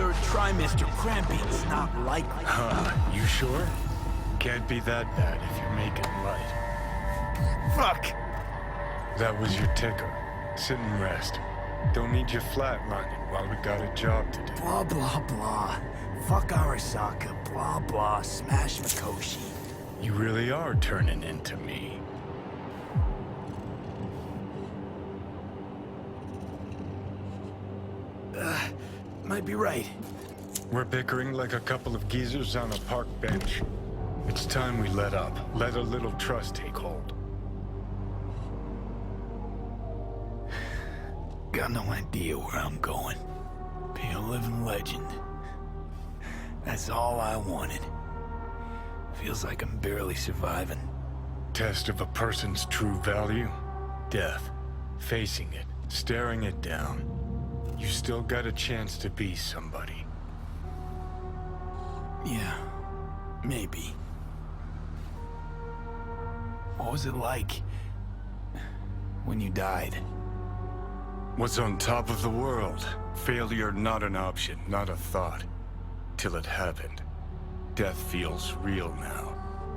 third trimester cramping. It's not likely. You sure? Can't be that bad if you're making light. Fuck! That was your ticker. Sit and rest. Don't need you flatlining while we got a job to do. Blah, blah, blah. Fuck Arasaka. Blah, blah. Smash Mikoshi. You really are turning into me. Might be right. We're bickering like a couple of geezers on a park bench. It's time we let up. Let a little trust take hold. Got no idea where I'm going. Be a living legend. That's all I wanted. Feels like I'm barely surviving. Test of a person's true value? Death. Facing it. Staring it down. You still got a chance to be somebody. Yeah, maybe. What was it like when you died? Was on top of the world. Failure not an option, not a thought. Till it happened. Death feels real now.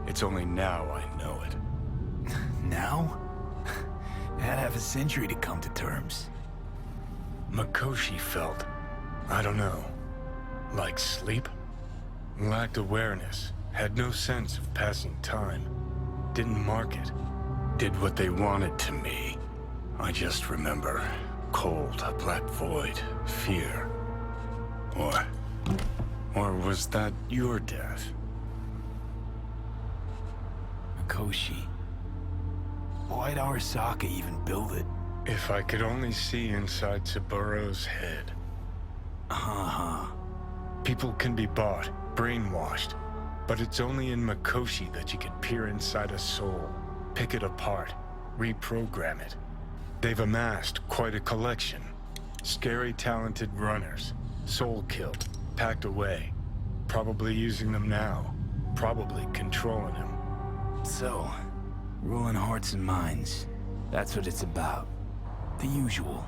It's only now I know it. Now? Had half a century to come to terms. Mikoshi felt, I don't know, like sleep? Lacked awareness, had no sense of passing time. Didn't mark it. Did what they wanted to me. I just remember cold, a black void, fear. Or was that your death? Mikoshi. Why'd Arasaka even build it? If I could only see inside Saburo's head. People can be bought, brainwashed, but it's only in Mikoshi that you can peer inside a soul, pick it apart, reprogram it. They've amassed quite a collection. Scary, talented runners, soul-killed, packed away. Probably using them now, probably controlling them. So, ruling hearts and minds. That's what it's about. The usual.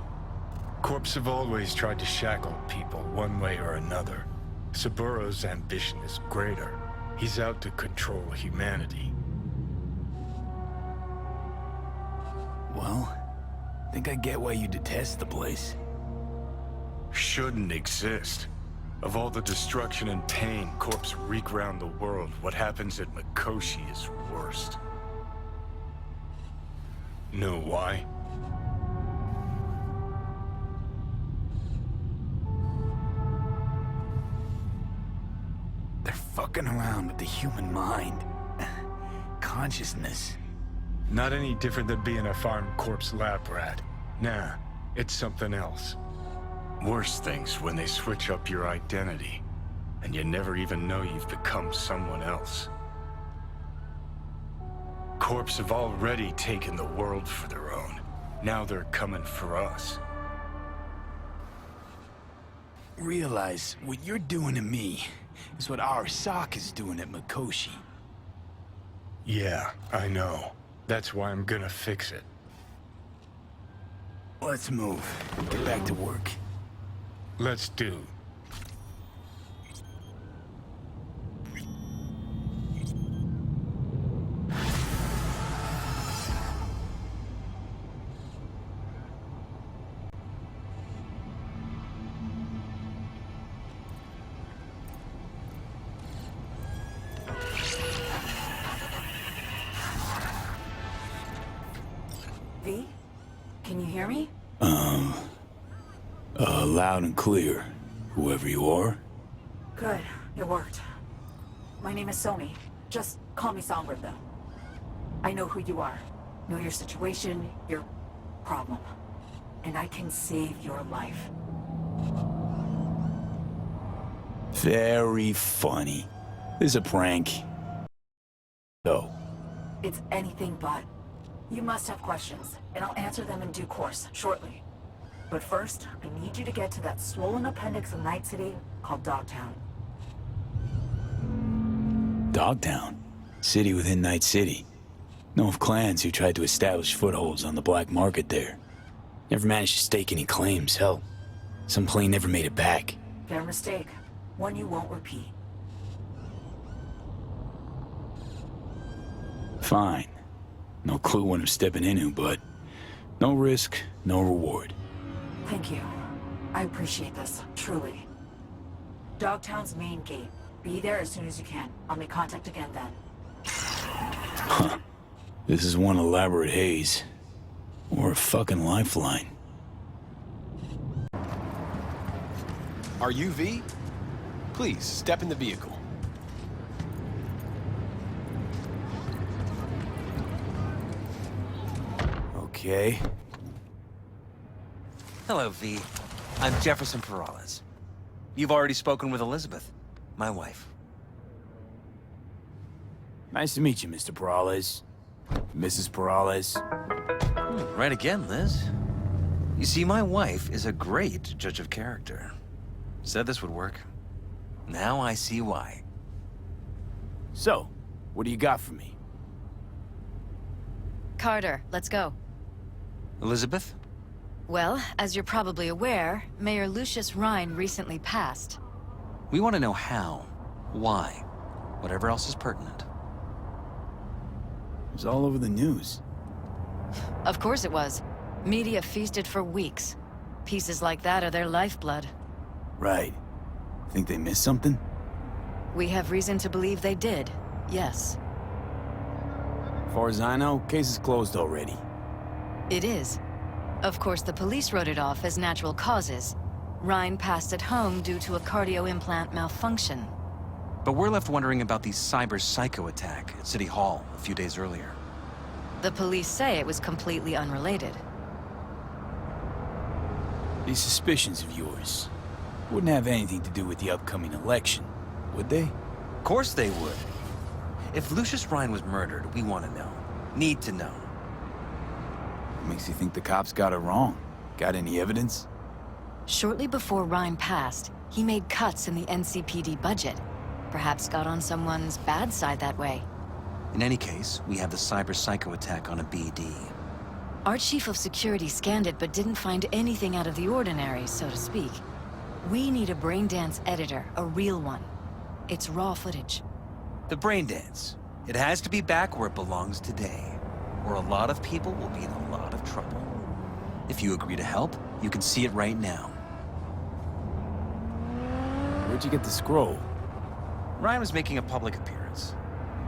Corps have always tried to shackle people one way or another. Saburo's ambition is greater. He's out to control humanity. Well, think I get why you detest the place. Shouldn't exist. Of all the destruction and pain Corps wreak round the world, what happens at Mikoshi is worst. Know why? They're fucking around with the human mind. Consciousness. Not any different than being a farm corpse lab rat. Nah, it's something else. Worse things when they switch up your identity, and you never even know you've become someone else. Corps have already taken the world for their own. Now they're coming for us. Realize what you're doing to me is what Arasaka's doing at Mikoshi. Yeah, I know. That's why I'm gonna fix it. Let's move. Get back to work. Let's do. V? Can you hear me? Loud and clear, whoever you are. Good. It worked. My name is Somi. Just call me Songbird, though. I know who you are. Know your situation, your problem. And I can save your life. Very funny. This is a prank. So, It's anything but. You must have questions, and I'll answer them in due course, shortly. But first, I need you to get to that swollen appendix of Night City called Dogtown. Dogtown? City within Night City. Know of clans who tried to establish footholds on the black market there. Never managed to stake any claims, hell. Some plane never made it back. Fair mistake. One you won't repeat. Fine. No clue what I'm stepping into, but no risk, no reward. Thank you. I appreciate this, truly. Dogtown's main gate. Be there as soon as you can. I'll make contact again then. Huh. This is one elaborate haze. Or a fucking lifeline. Are you V? Please, step in the vehicle. Okay. Hello, V. I'm Jefferson Peralez. You've already spoken with Elizabeth, my wife. Nice to meet you, Mr. Peralez. Mrs. Peralez. Right again, Liz. You see, my wife is a great judge of character. Said this would work. Now I see why. So, what do you got for me? Carter, let's go. Elizabeth? Well, as you're probably aware, Mayor Lucius Rhine recently passed. We want to know how, why, whatever else is pertinent. It was all over the news. Of course it was. Media feasted for weeks. Pieces like that are their lifeblood. Right. Think they missed something? We have reason to believe they did, yes. As far as I know, case is closed already. It is. Of course, the police wrote it off as natural causes. Rhine passed at home due to a cardio implant malfunction. But we're left wondering about the cyber psycho attack at City Hall a few days earlier. The police say it was completely unrelated. These suspicions of yours wouldn't have anything to do with the upcoming election, would they? Of course they would. If Lucius Rhine was murdered, we want to know. Need to know. Makes you think the cops got it wrong. Got any evidence? Shortly before Rhine passed, he made cuts in the NCPD budget. Perhaps got on someone's bad side that way. In any case, we have the cyber psycho attack on a BD. Our chief of security scanned it but didn't find anything out of the ordinary, so to speak. We need a braindance editor, a real one. It's raw footage. The brain dance. It has to be back where it belongs today, or a lot of people will be in a lot of trouble. If you agree to help, you can see it right now. Where'd you get the scroll? Ryan was making a public appearance.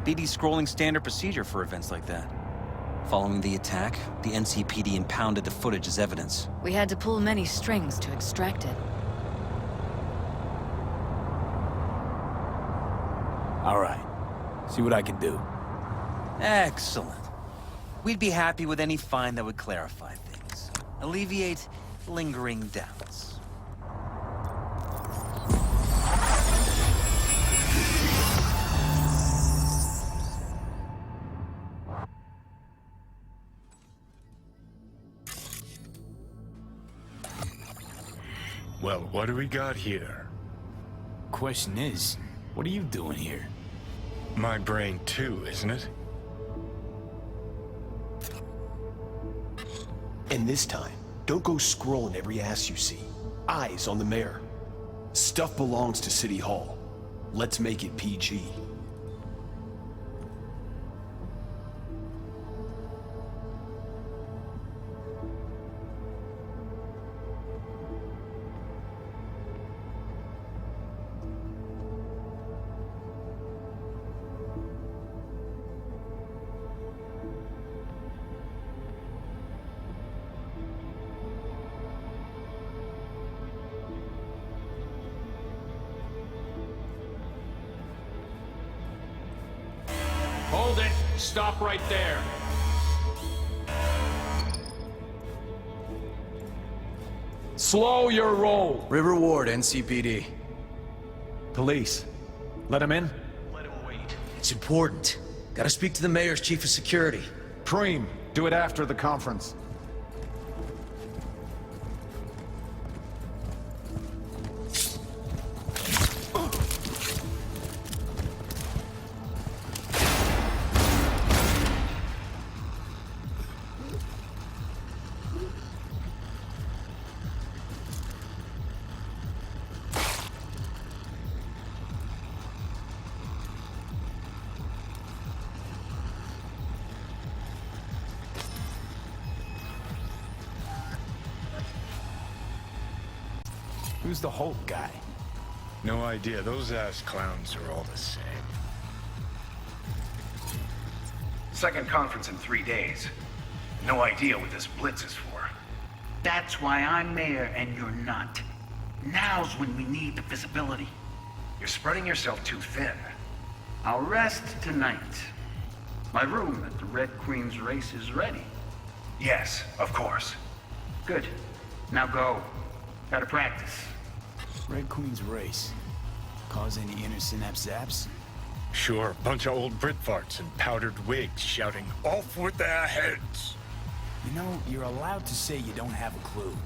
BD's scrolling standard procedure for events like that. Following the attack, the NCPD impounded the footage as evidence. We had to pull many strings to extract it. All right. See what I can do. Excellent. We'd be happy with any find that would clarify things. Alleviate lingering doubts. Well, what do we got here? Question is, what are you doing here? My brain too, isn't it? And this time, don't go scrolling every ass you see. Eyes on the mayor. Stuff belongs to City Hall. Let's make it PG. Hold it! Stop right there! Slow your roll! River Ward, NCPD. Police. Let him in? It's important. Gotta speak to the mayor's chief of security. Preem, do it after the conference. Who's the Holt guy? No idea. Those ass clowns are all the same. Second conference in 3 days. No idea what this blitz is for. That's why I'm mayor and you're not. Now's when we need the visibility. You're spreading yourself too thin. I'll rest tonight. My room at the Red Queen's race is ready. Yes, of course. Good. Now go. Gotta practice. Red Queen's race. Cause any inner synapse zaps? Sure, bunch of old Brit farts in powdered wigs shouting, "Off with their heads!" You know, you're allowed to say you don't have a clue.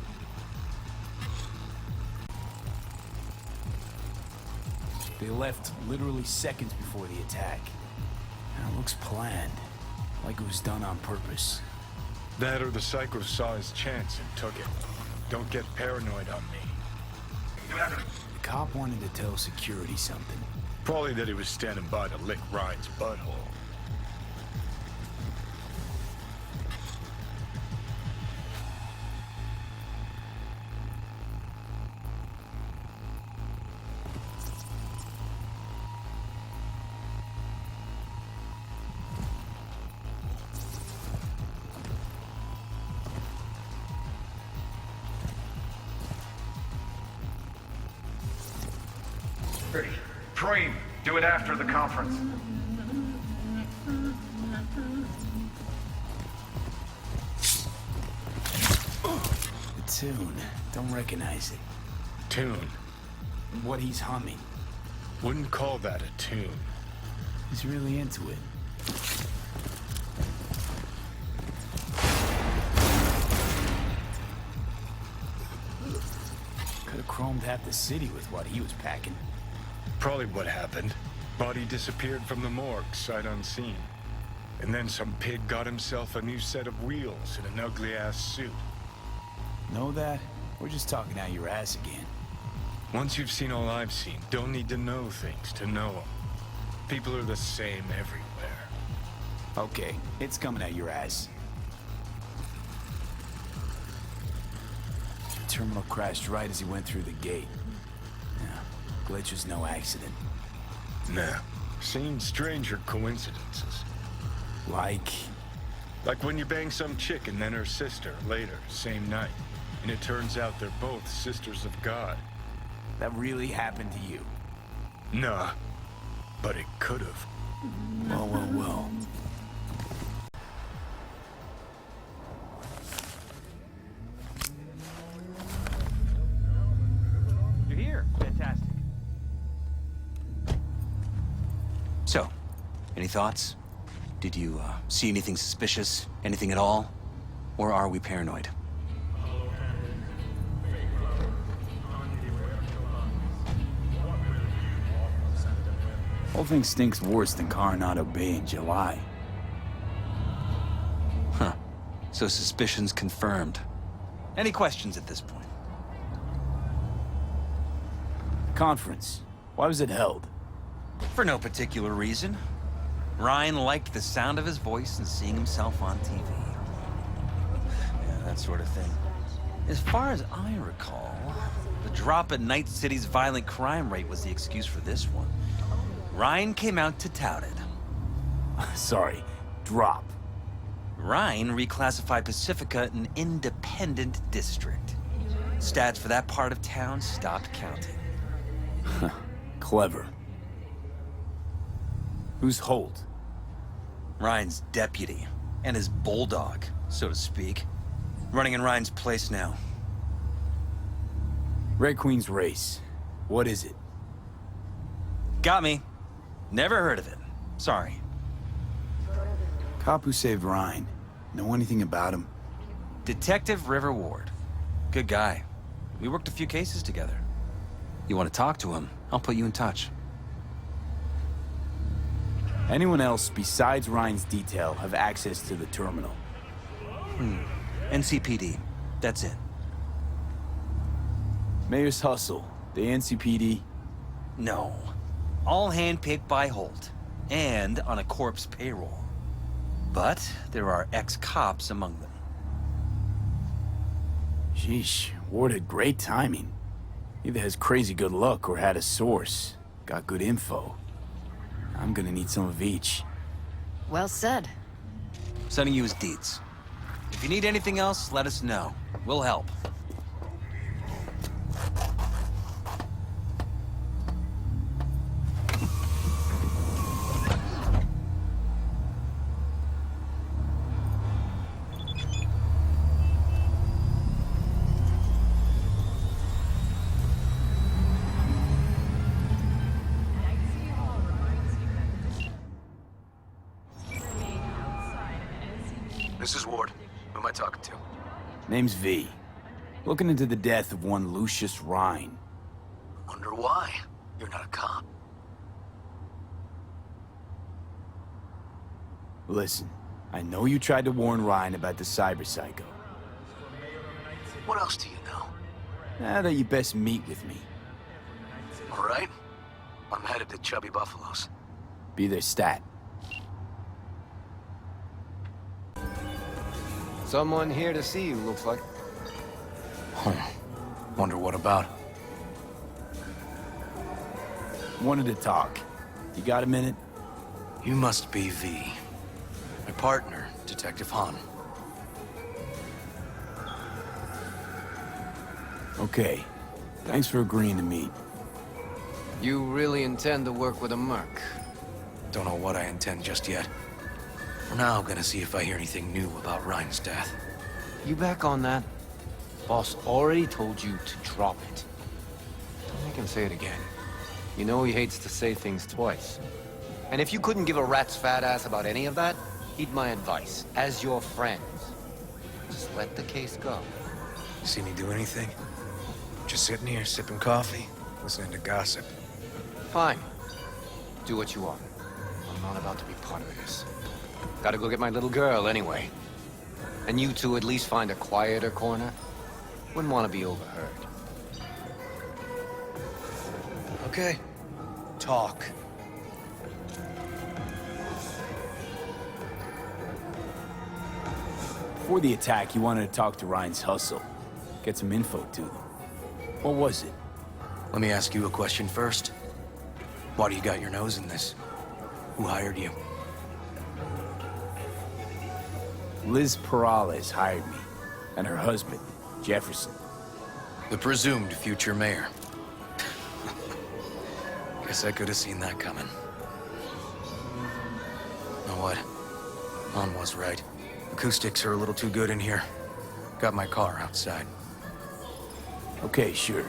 They left literally seconds before the attack. And it looks planned. Like it was done on purpose. That or the psycho saw his chance and took it. Don't get paranoid on me. The cop wanted to tell security something. Probably that he was standing by to lick Ryan's butthole. Dream, do it after the conference. The tune. Don't recognize it. Tune. What he's humming. Wouldn't call that a tune. He's really into it. Could have chromed half the city with what he was packing. Probably what happened. Body disappeared from the morgue, sight unseen. And then some pig got himself a new set of wheels and an ugly-ass suit. Know that? We're just talking out your ass again. Once you've seen all I've seen, don't need to know things to know them. People are the same everywhere. Okay, it's coming out your ass. The terminal crashed right as he went through the gate. Yeah, glitch was no accident. Nah, seen stranger coincidences. Like Like when you bang some chick and then her sister later, same night. And it turns out they're both sisters of God. that really happened to you. Nah, but it could've. Well. You're here. Fantastic. So, any thoughts? Did you see anything suspicious? Anything at all? Or are we paranoid? Whole thing stinks worse than Coronado Bay in July. Huh. So suspicions confirmed. Any questions at this point? Conference. Why was it held? For no particular reason. Ryan liked the sound of his voice and seeing himself on TV. Yeah, that sort of thing. As far as I recall, the drop in Night City's violent crime rate was the excuse for this one. Ryan came out to tout it. Sorry, drop. Ryan reclassified Pacifica an independent district. Stats for that part of town stopped counting. Clever. Who's Holt? Ryan's deputy, and his bulldog, so to speak. Running in Ryan's place now. Red Queen's race. What is it? Got me. Never heard of it. Sorry. Cop who saved Ryan. Know anything about him? Detective River Ward. Good guy. We worked a few cases together. You want to talk to him? I'll put you in touch. Anyone else besides Ryan's detail have access to the terminal? NCPD. That's it. Mayor's hustle. The NCPD. No. All handpicked by Holt. And on a corpse payroll. But there are ex-cops among them. Sheesh. Ward had great timing. Either has crazy good luck or had a source. Got good info. I'm gonna need some of each. Well said. Sending you his deeds. If you need anything else, let us know. We'll help. This is Ward. Who am I talking to? Name's V. Looking into the death of one Lucius Rhine. Wonder why. You're not a cop. Listen, I know you tried to warn Rhine about the cyber psycho. What else do you know? Now that you best meet with me. All right. I'm headed to Chubby Buffalo's. Be their stat. Someone here to see you, looks like. Wonder what about? Wanted to talk. You got a minute? You must be V. My partner, Detective Han. Okay. Thanks for agreeing to meet. You really intend to work with a merc? Don't know what I intend just yet. For now, I'm gonna see if I hear anything new about Ryan's death. You back on that? Boss already told you to drop it. Don't make him say it again. You know he hates to say things twice. And if you couldn't give a rat's fat ass about any of that, heed my advice. As your friends, just let the case go. See me do anything? Just sitting here, sipping coffee, listening to gossip. Fine. Do what you want. I'm not about to be part of this. Gotta go get my little girl anyway. And you two at least find a quieter corner. Wouldn't want to be overheard. Okay. Talk. Before the attack, you wanted to talk to Ryan's hustle. Get some info to them. What was it? Let me ask you a question first. Why do you got your nose in this? Who hired you? Liz Perales hired me. And her husband, Jefferson. The presumed future mayor. Guess I could have seen that coming. Know what? Han was right. Acoustics are a little too good in here. Got my car outside. Okay, sure.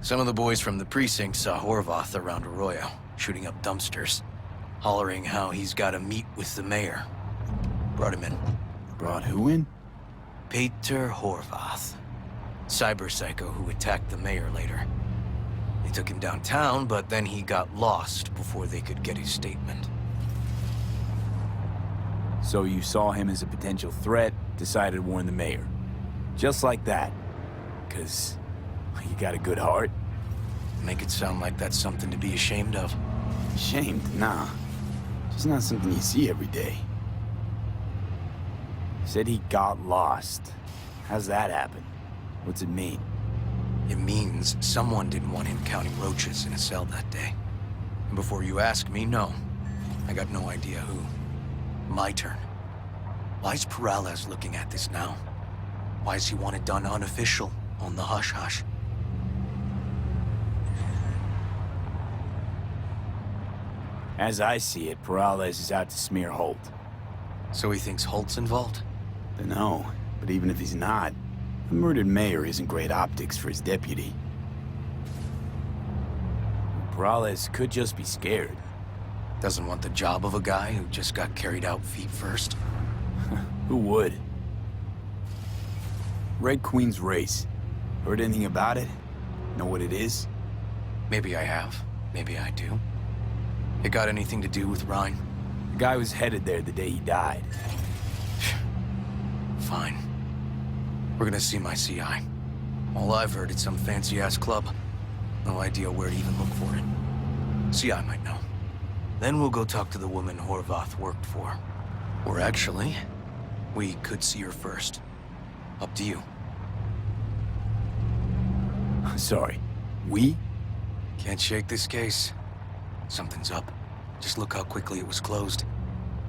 Some of the boys from the precinct saw Horvath around Arroyo, shooting up dumpsters, hollering how he's got to meet with the mayor. Brought him in. Brought who in? Peter Horvath. Cyber psycho who attacked the mayor later. They took him downtown, but then he got lost before they could get his statement. So you saw him as a potential threat, decided to warn the mayor. Just like that. 'Cause you got a good heart. Make it sound like that's something to be ashamed of. Ashamed? Nah. Just not something you see every day. Said he got lost. How's that happen? What's it mean? It means someone didn't want him counting roaches in a cell that day. And before you ask me, no. I got no idea who. My turn. Why's Perales looking at this now? Why does he want it done unofficial, on the hush-hush? As I see it, Perales is out to smear Holt. So he thinks Holt's involved? Dunno, but even if he's not, the murdered mayor isn't great optics for his deputy. Perales could just be scared. Doesn't want the job of a guy who just got carried out feet first? Who would? Red Queen's race. Heard anything about it? Know what it is? Maybe I have. Maybe I do. It got anything to do with Ryan? The guy was headed there the day he died. Fine. We're gonna see my CI. All I've heard is some fancy-ass club. No idea where to even look for it. CI might know. Then we'll go talk to the woman Horvath worked for. Or actually, we could see her first. Up to you. Sorry. We? Can't shake this case. Something's up. Just look how quickly it was closed.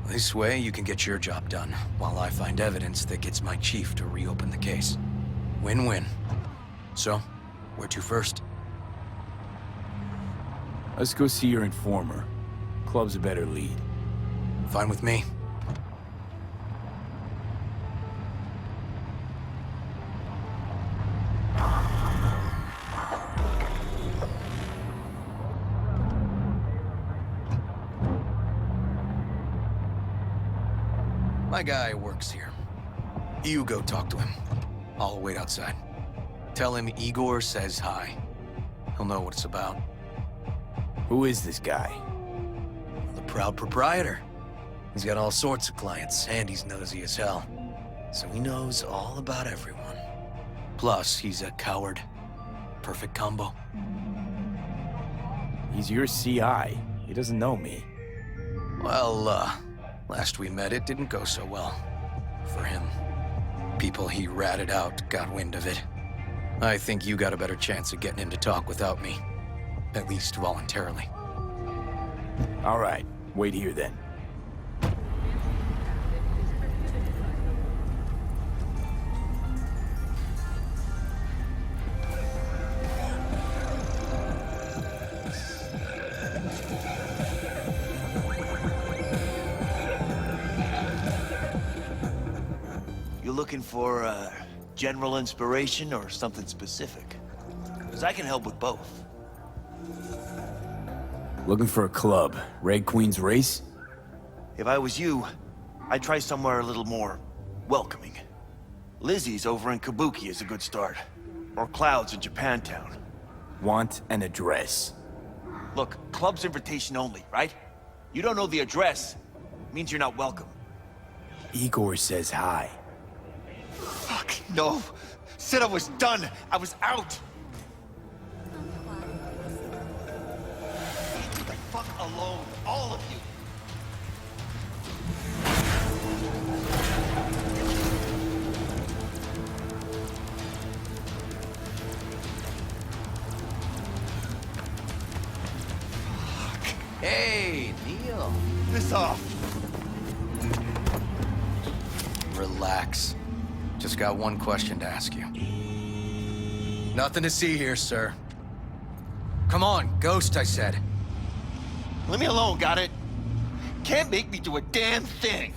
This way, you can get your job done, while I find evidence that gets my chief to reopen the case. Win-win. So, where to first? Let's go see your informer. Club's a better lead. Fine with me. My guy works here. You go talk to him. I'll wait outside. Tell him Igor says hi. He'll know what it's about. Who is this guy? The proud proprietor. He's got all sorts of clients, and he's nosy as hell. So he knows all about everyone. Plus, he's a coward. Perfect combo. He's your CI. He doesn't know me. Well, last we met, it didn't go so well. For him. People he ratted out got wind of it. I think you got a better chance of getting him to talk without me. At least voluntarily. All right. Wait here then. You looking for general inspiration or something specific? Because I can help with both. Looking for a club. Red Queen's race? If I was you, I'd try somewhere a little more welcoming. Lizzie's over in Kabuki is a good start. Or Cloud's in Japantown. Want an address. Look, club's invitation only, right? You don't know the address. Means you're not welcome. Igor says hi. Fuck, no. Said I was done. I was out. Leave the fuck alone, all of you. Hey, Neil. Piss off. Relax. Just got one question to ask you. Nothing to see here, sir. Come on, Ghost, I said. Leave me alone, got it? Can't make me do a damn thing.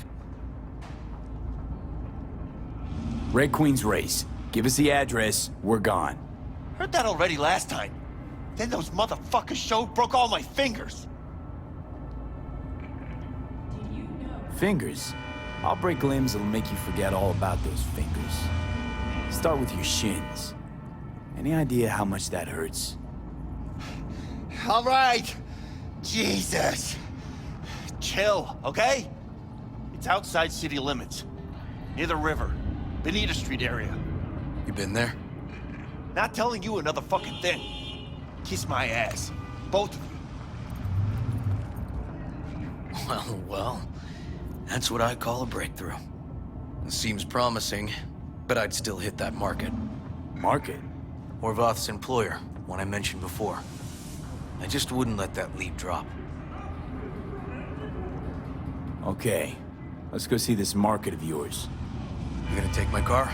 Red Queen's race. Give us the address, we're gone. Heard that already last time. Then those motherfuckers showed, broke all my fingers. Fingers? I'll break limbs that'll make you forget all about those fingers. Start with your shins. Any idea how much that hurts? All right. Jesus. Chill, okay? It's outside city limits. Near the river. Benita Street area. You been there? Not telling you another fucking thing. Kiss my ass. Both of you. Well. That's what I call a breakthrough. It seems promising, but I'd still hit that market. Market? Horvath's employer, one I mentioned before. I just wouldn't let that lead drop. Okay. Let's go see this market of yours. You gonna take my car?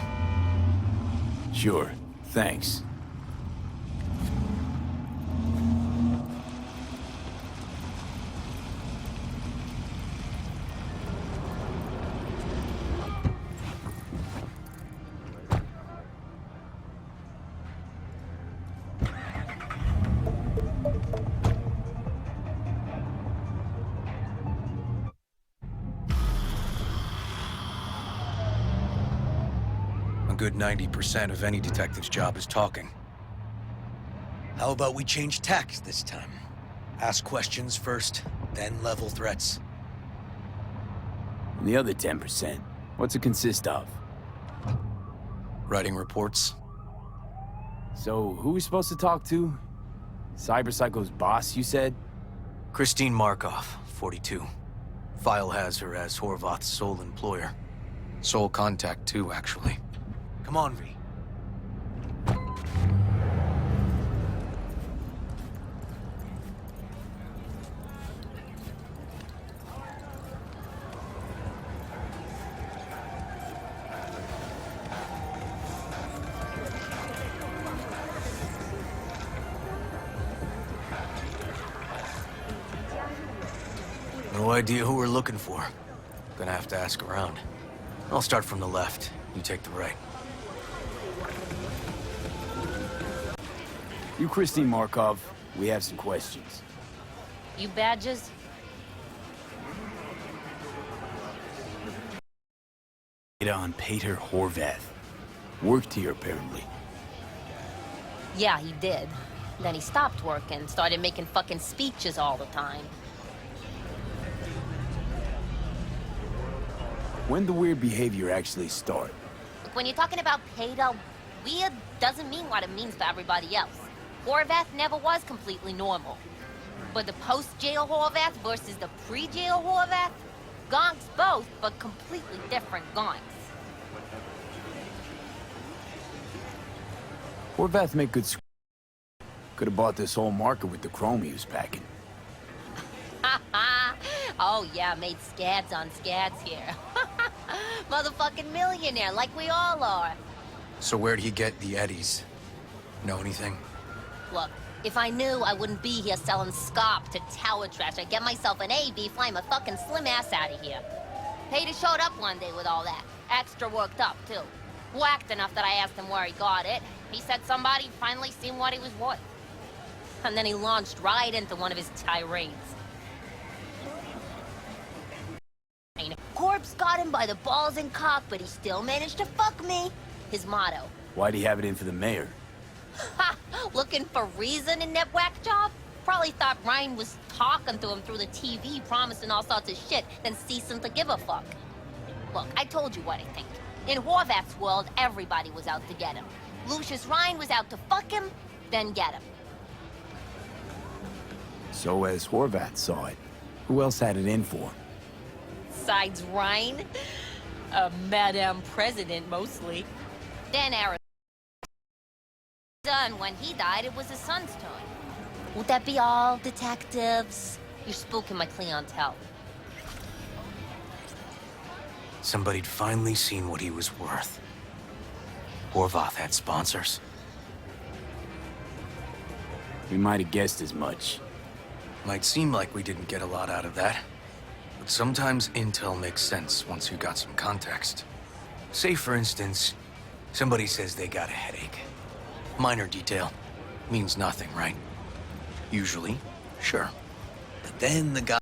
Sure. Thanks. good 90% of any detective's job is talking. How about we change tacks this time? Ask questions first, then level threats. And the other 10%, what's it consist of? Writing reports. So, who we supposed to talk to? Cyberpsycho's boss, you said? Christine Markov, 42. File has her as Horvath's sole employer. Sole contact, too, actually. Come on, V. No idea who we're looking for. Gonna have to ask around. I'll start from the left. You take the right. You Christine Markov, we have some questions. You badges? On Peter Horvath. Worked here, apparently. Yeah, he did. Then he stopped working, started making fucking speeches all the time. When the weird behavior actually start? Look, when you're talking about Peter, weird doesn't mean what it means to everybody else. Horvath never was completely normal. But the post-jail Horvath versus the pre-jail Horvath? Gonks both, but completely different gonks. Horvath make good could have bought this whole market with the chrome he was packing. Oh yeah, made scads on scads here. Motherfucking millionaire, like we all are. So where'd he get the eddies? Know anything? Look, if I knew, I wouldn't be here selling scop to tower trash. I'd get myself an AB, fly my fucking slim ass out of here. Peter showed up one day with all that. Extra worked up, too. Whacked enough that I asked him where he got it. He said somebody finally seen what he was worth. And then he launched right into one of his tirades. Corpse got him by the balls and cock, but he still managed to fuck me. His motto. Why'd he have it in for the mayor? Ha! Looking for reason in that whack job? Probably thought Ryan was talking to him through the TV, promising all sorts of shit, then ceasing to give a fuck. Look, I told you what I think. In Horvath's world, everybody was out to get him. Lucius Ryan was out to fuck him, then get him. So as Horvath saw it, who else had it in for? Besides Ryan? Madame President, mostly. Then Arizona. Done when he died, it was his son's turn. Would that be all, detectives? You're spooking my clientele. Somebody'd finally seen what he was worth. Horvath had sponsors. We might have guessed as much. Might seem like we didn't get a lot out of that. But sometimes intel makes sense once you got some context. Say, for instance, somebody says they got a headache. Minor detail. Means nothing, right? Usually, sure. But then the guy